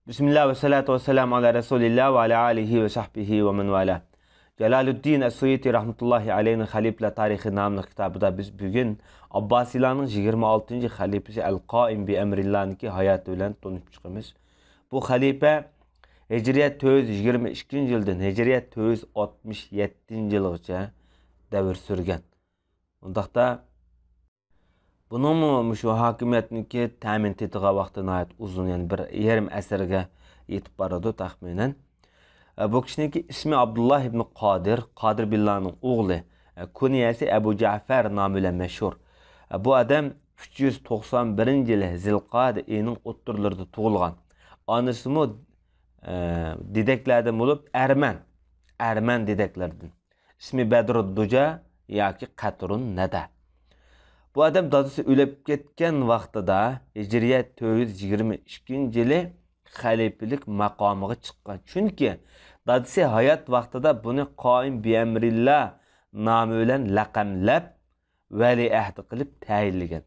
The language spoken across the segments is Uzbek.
Bismillah ve salatu ve selamu ala Resulillah ve ala alihi ve sahbihi ve men vala. Jalaluddin Es-Suyuti rahmetullahi aleyhinin Halifler Tarihi namlı kitabıda biz bugün Abbasilarning 26. halifesi El-Qaim bi Emrillah'niki hayatı bilen tanışıp çıkımız. Bu halife Hicriyet 422 yıldan Hicriyet 467 yılgacha davr sürgen. Undaqda bunun şu hakimiyetniki təmin tetiğe vaxtına ait uzun, yani bir yarım əsrga yetib barады taxminen. Bu kişinin ismi Abdullah ibn Qadir, Qadir Billah'ın oğlu. Kunyesi Ebu Cafer namıyla meşhur. Bu adam 391 yılı Zilqade ayının otturlarında tuğulgan. Anısı mı dideklerden olup Ermen dideklerden. İsmi Bedrudduca yaki Qatrun Neda. Bu adam dadısı ölüp ketken vaxtıda Hicriyet 422 yılı halifelik makamıga çıkkan. Çünkü dadısı hayat vaxtıda bunu Qaim bi Emrillah namı bilen laqamlab veliahd qilib tayinlagan.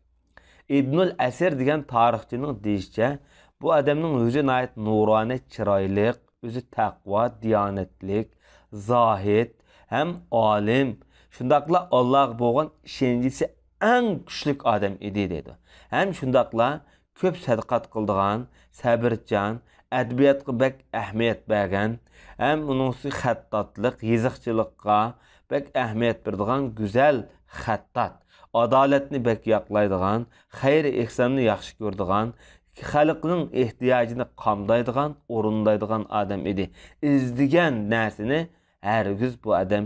İbnül Esir degan tarixçinin deyişçe bu adamın özüne ait nurani chiroylik, özü taqvo, diyonatlik, zahid, hem alim, shundaqla Allah bo'lgan ishonchisi en güçlük adam idi dedi. Hem şundaqla köp sadaqat qildigan, sabirchan, adabiyatga bek ahmiyet bergan, hem uningsi xattatlik, yiziqchilikqa bek ahmiyet berdigan güzel xattat, adaletni bek yaqlaydigan, xayr ihsonni yaxshi ko'rdigan, xalqning ehtiyojini qamdaydigan, o'rindaydigan adam idi. İzdigan narsini hargiz bu adam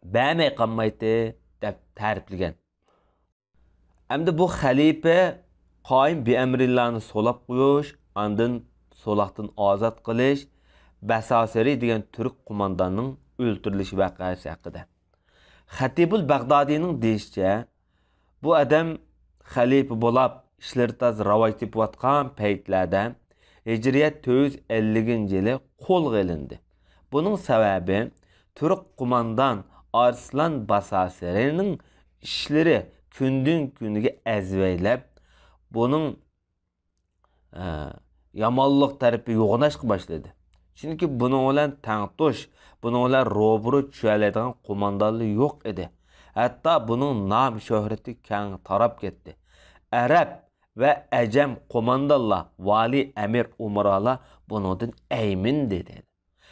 bermay qolmaydi deb ta'riflagan. Endi bu xalifa Qaim bi Emrillah'ni so'lab qo'yish, andin so'laqdan ozod qilish, Basasiri degan turk qo'mondonning o'ldirilishi voqeasi haqida. Xatibul Bag'dodiyning deyishicha, bu adam xalifa bo'lib ishlartaz ravoyat etayotgan paytlarda Hicriyet 450-yili qo'lga olindi. Buning sababi turk qo'mondon Arslan Basasiri'nin işleri günden günüge ezveylep bunun yamanlık tarafı yoğunlaşkı başladı. Çünkü bunun olan tanıtuş, bunun olan roburu çüyelediğin kumandalı yok idi. Hatta bunun nam şöhreti kang tarap gitti. Arap ve Ecem kumandalı vali emir umaralar bunun eymin dedi.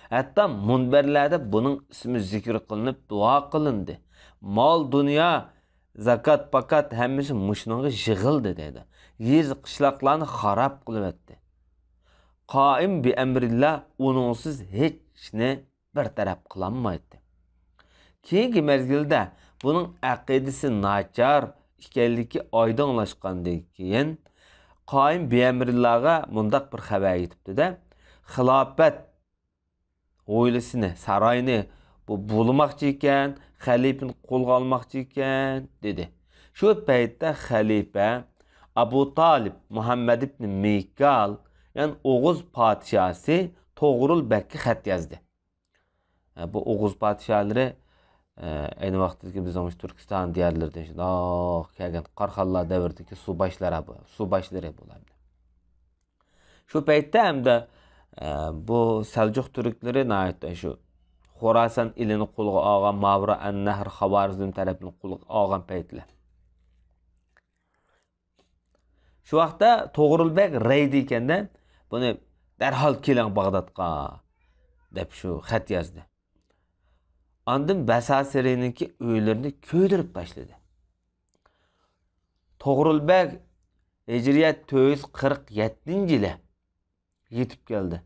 Hatta munberlerde bunun ismi zikir kılınıp dua kılındı. Mal, dünya, zakat, pakat hemmisi muşnunga jığıldı dedi. Yer kışlaklarını harap kılıp etti. Qaim bi Emrillah ununsuz hiç ne bir taraf kılanmaydı. Keyingi mezgilde bunun akidesi naçar ikenliki aydınlaşkandan keyin Qaim bi Emrillah'a mundaq bir haber yetipti de xilafet o'ylisini, sarayını bulmakçı iken, halifini qo'lga olmoqchi iken dedi. Şu paytda halife Abu Talib Muhammed ibn Meykal, yani Oğuz padişahı Toğrul Bek'e xat yazdı. Bu Oğuz padişahları aynı vaqtdagi biz Türkistan diyarlardan kelgan Qarxallar davridagi subaşları bo'ladi. Şu paytda hamda bu Seljuk Türkleri nayetde şu Xorasan ilini qo'lga olgan Mavra an-Nahr Xavarizm tarafini qo'lga olgan paytlar. Şu vaqtda To'g'rilbek raydi ekanda buni darhol keling Bag'dodga deb şu xat yozdi. Andin Basasirininki uylarini ko'ydirib tashladi. To'g'rilbek Hicriyet 447-yili yetib keldi.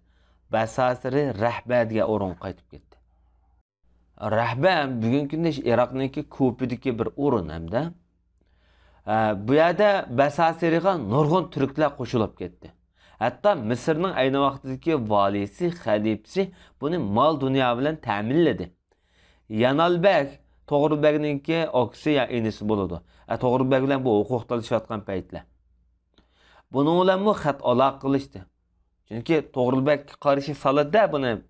Basasiri rahbadiga o'rin qaytib ketdi. Rahba bugungi kunda Iroqniki Kupidagi bir o'rin hamda. Bu yerda Basasiriga nurg'un turklar qo'shilib ketdi. Hatto Misrning ayni vaqtdagi valisi, xalifasi buni mol dunyo bilan ta'minladi. Yanalbek To'g'rilbekniki oksi ya inisi bo'ladi. To'g'rilbek bilan bu huquq talashayotgan paytlar. Buning bilan mu xat aloq qilishdi. Çünkü Toğrulbek qarşı saladı bunu.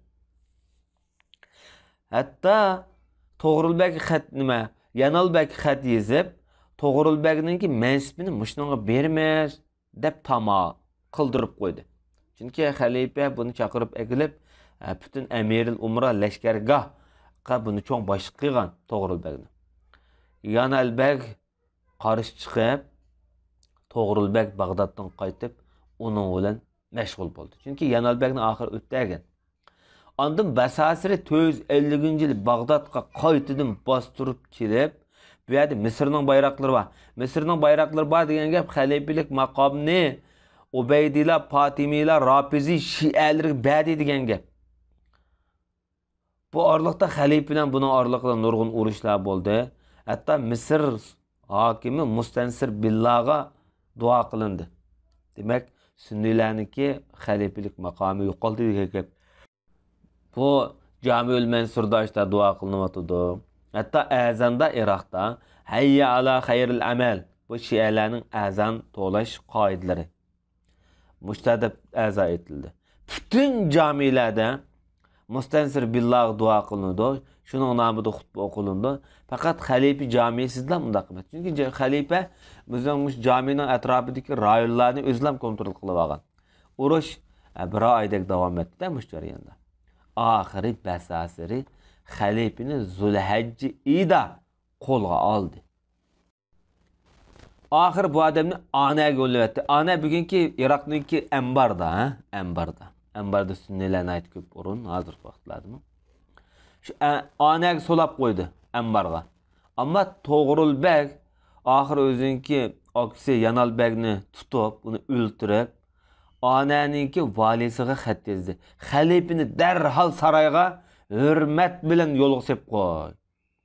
Hatta Toğrulbek xat nima, Yanalbek xat yazıp Toğrulbekninki mensibini muşnunga bermez deb tama qıldırıp qo'ydi. Çünkü halife bunu çakırıp ekilip bütün emiril umra leşkergahga bunu çok başlık kıygan Toğrulbekni. Yanalbek karış çıkıp Toğrulbek Bağdat'tan qaytıp onun bilen meşgul oldu. Çünkü Yanalbekni ahir ötdägen. Ondan Basasiri 450 yıl Bağdat'a qaytıdan bastırıp kelip bu yerda Misrning bayroqlari bor. Misrning bayroqlari bor degan gap xalifelik maqomini Ubeydiylar, Fatimiylar, Rafizi, Şialar badi degan gap. Bu arlıqda xalife bilan buning aralığında nurg'un urushlar bo'ldi. Hatta Misr hakimi Mustansir Billah'a dua qilindi. Demak, Sunniylarniki xalifelik maqomi yo'qoldi degan gap. Bu Camiül Mensur'da işte dua kılınmatıdı. Hatta ezanda Irak'ta Hayya ala hayril amel. Bu Şialarning ezan to'lash qoidalari mustadab a'zo etildi. Bütün camilarda Mustansir Billah dua kılındı. Şunun namıda hutbe okulundu. Fakat Halife camisizler bunda kılmadı. Çünkü Halife bizning caminin etrafındaki rayonlarni özlem kontrol kılıp algan. Urush bir aydak davom etdi de mush jarayonda. Ahiri Basasiri Halifini Zulhajji ida qo'lga oldi. Ahir bu adamni Anaga yo'llayapti. Ana bugungi Iroqniki Ambarda, Ambarda. Ambarda Sunniylarning aytib ko'p o'rin hozirgi vaqtlarda. Shu Anaga solab qo'ydi Ambarga. Ammo To'g'rilbek ahir o'ziniki aksi Yanalbekni tutib, uni o'ltirib, Ananinki valisiga xat yozdi. Xalifini darhol saroyga hurmat bilan yo'lga sep qo'y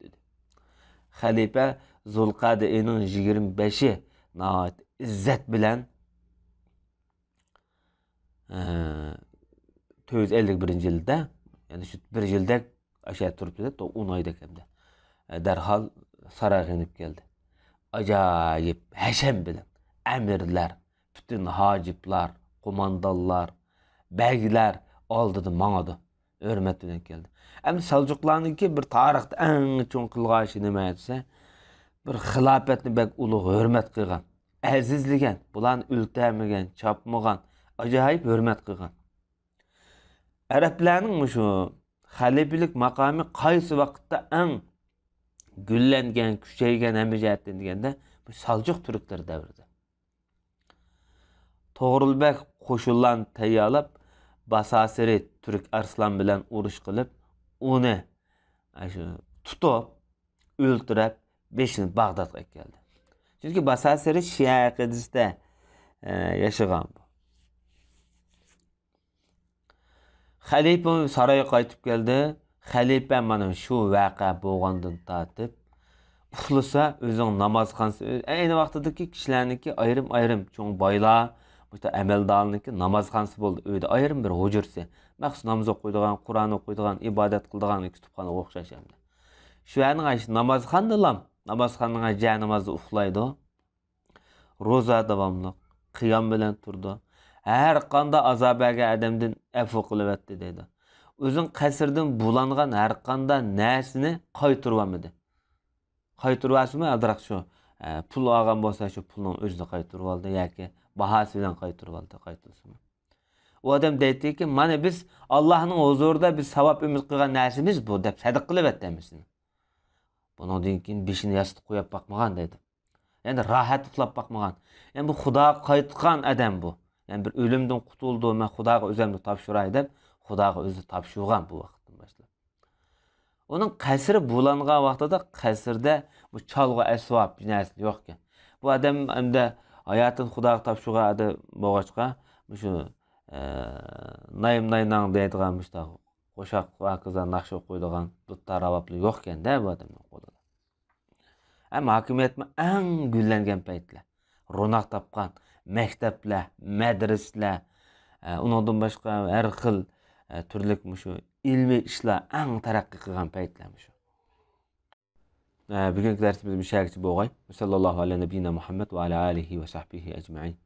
dedi. Xalifa Zulqa'daning 25'i nahayat izzet bilan 451 yılda yani şu bir yılda aşağı turibdi da 10 oyda endi. Darhol saroyga inib keldi. Acayip hashem bilan amirlar, bütün haciplar, komandallar, beyler oldi manadı. Hürmet bilan keldi. Endi Selçuklarniki bir tarixda eng cho'ng qilg'ashi nima desa, bir xilofatni bek ulug' hurmat qilgan, azizlagan, bularni o'ltirmagan, chopmagan, ajoyib hurmat qilgan. Arablarning shu xalifelik maqomi qaysi vaqtda eng gullangan, kuchaygan hamjihatdan deganda bu Selçuk turklar davrida. To'g'rilbek qo'shinlarni tayyorlab Basasiri Türk Arslan bilan urush qilib, uni shu tutib, o'ltirib, beşini Bağdat'a geldi. Çünkü Basasiri Şia aqidasida yaşagan bu. Xalifa saroyga qaytib keldi. Xalifa mana shu vaqa bo'lgandan tortib uxlasa o'zining namozxonasi ayni vaqtdagi kishilarniki ayrim cho'ng boylar, bu amaldorniki namozxonasi bo'ldi. Uyda ayrim bir hujursi, maxsus namoz o'qiydigan, Qur'on o'qiydigan, ibodat qiladigan kutubxona o'xshash endi. Shu yerning namozxondalam namazxonga ja namazda uxlaydi. Roza davomli, qiyom bilan turdi. Har qanday azobaga adamdan afu qilyapti dedi. O'zing qasrdan bulangan har qanday narsani qaytirolmadi. Qaytirasmi aldiroq shu pul olgan bo'lsa shu pulni o'zini qaytirib oldi yoki bahasi bilan qaytirib oldi, qaytilsin. O adam deytiki, mana biz Allohning huzurida biz savob umid qilgan narsamiz bu deb sadiq qilyapmiz. Bundan keyin beshini yostiq qo'yib bakmagan dedi. Yani rahat uxlab bakmagan. Yani bu Xudoga qaytgan adam bu. Yani bir ölümden qutuldi, men Xudoga o'zimni topshiray deb Xudoga o'zi topshirgan bu vaqtdan boshlab. Onun qasri bulangan vaqtida qasrda bu chalg'i asbob narsa yo'q ekan. Bu adam endi hayotini Xudoga topshirgan edi bo'lg'achqa shu naym deydigan mustaq qo'shoq va qizlar naqsha qo'ydigan bu taravapli yo'q ekanda bu odamning qo'lida. Ama hokimiyatni eng gullangan paytlar, ro'naq topgan maktablar, madrasalar, undan boshqa har xil turli shu ilmiy ishlar eng taraqqiy qilgan paytlar shu. Bugungi darsimiz bu shakilda bo'lg'ay. Sallallohu alayhi nabiyina Muhammad va ala alihi va sahbihi ajma'in.